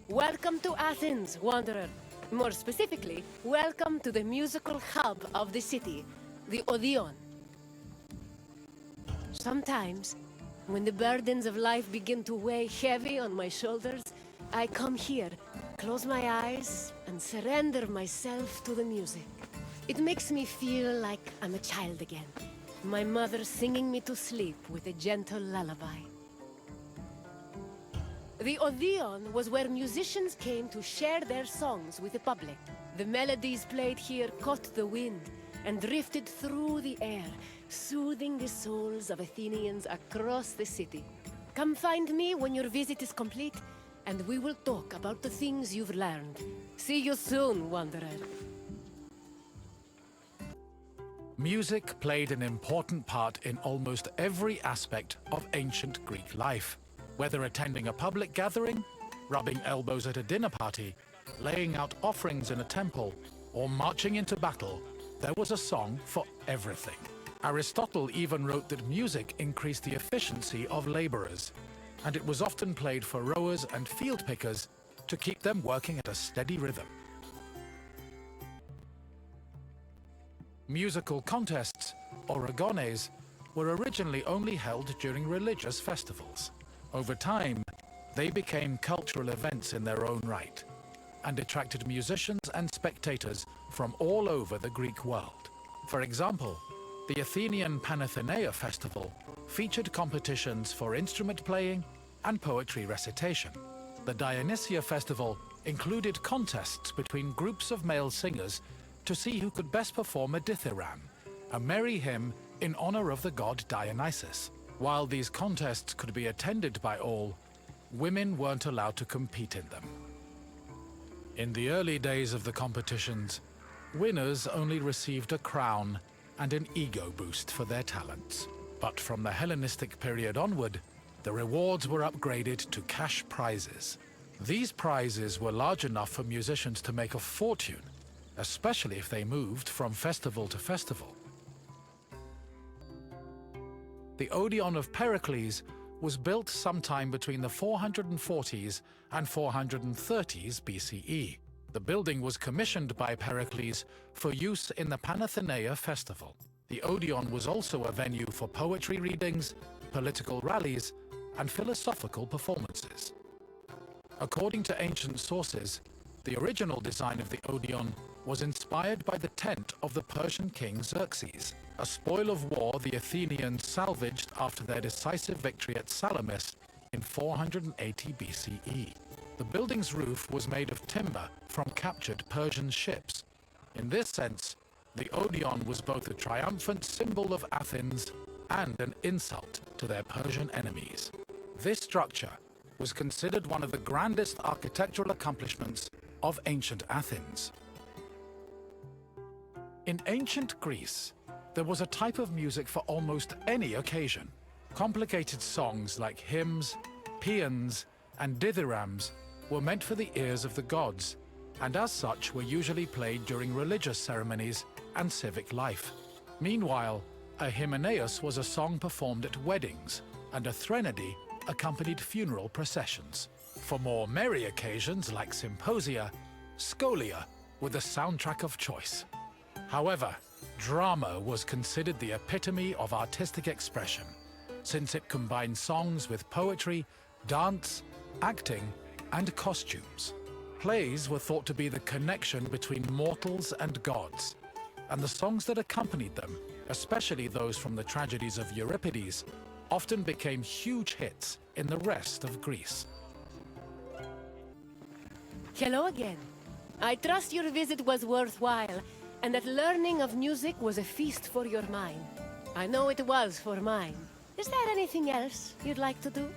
Welcome to Athens, wanderer. More specifically, welcome to the musical hub of the city, the Odeon. Sometimes, when the burdens of life begin to weigh heavy on my shoulders, I come here, close my eyes, and surrender myself to the music. It makes me feel like I'm a child again, my mother singing me to sleep with a gentle lullaby. The Odeon was where musicians came to share their songs with the public. The melodies played here caught the wind and drifted through the air, soothing the souls of Athenians across the city. Come find me when your visit is complete, and we will talk about the things you've learned. See you soon, wanderer. Music played an important part in almost every aspect of ancient Greek life. Whether attending a public gathering, rubbing elbows at a dinner party, laying out offerings in a temple, or marching into battle, there was a song for everything. Aristotle even wrote that music increased the efficiency of laborers, and it was often played for rowers and field pickers to keep them working at a steady rhythm. Musical contests, or agones, were originally only held during religious festivals. Over time, they became cultural events in their own right, and attracted musicians and spectators from all over the Greek world. For example, the Athenian Panathenaea festival featured competitions for instrument playing and poetry recitation. The Dionysia festival included contests between groups of male singers to see who could best perform a dithyramb, a merry hymn in honor of the god Dionysus. While these contests could be attended by all, women weren't allowed to compete in them. In the early days of the competitions, winners only received a crown and an ego boost for their talents. But from the Hellenistic period onward, the rewards were upgraded to cash prizes. These prizes were large enough for musicians to make a fortune, especially if they moved from festival to festival. The Odeon of Pericles was built sometime between the 440s and 430s BCE. The building was commissioned by Pericles for use in the Panathenaea festival. The Odeon was also a venue for poetry readings, political rallies, and philosophical performances. According to ancient sources, the original design of the Odeon was inspired by the tent of the Persian king Xerxes, a spoil of war the Athenians salvaged after their decisive victory at Salamis in 480 BCE. The building's roof was made of timber from captured Persian ships. In this sense, the Odeon was both a triumphant symbol of Athens and an insult to their Persian enemies. This structure was considered one of the grandest architectural accomplishments of ancient Athens. In ancient Greece, there was a type of music for almost any occasion. Complicated songs like hymns, paeans, and dithyrambs were meant for the ears of the gods, and as such were usually played during religious ceremonies and civic life. Meanwhile, a hymneus was a song performed at weddings, and a threnody accompanied funeral processions. For more merry occasions like symposia, scholia were the soundtrack of choice. However, drama was considered the epitome of artistic expression, since it combined songs with poetry, dance, acting, and costumes. Plays were thought to be the connection between mortals and gods, and the songs that accompanied them, especially those from the tragedies of Euripides, often became huge hits in the rest of Greece. Hello again. I trust your visit was worthwhile, and that learning of music was a feast for your mind. I know it was for mine. Is there anything else you'd like to do?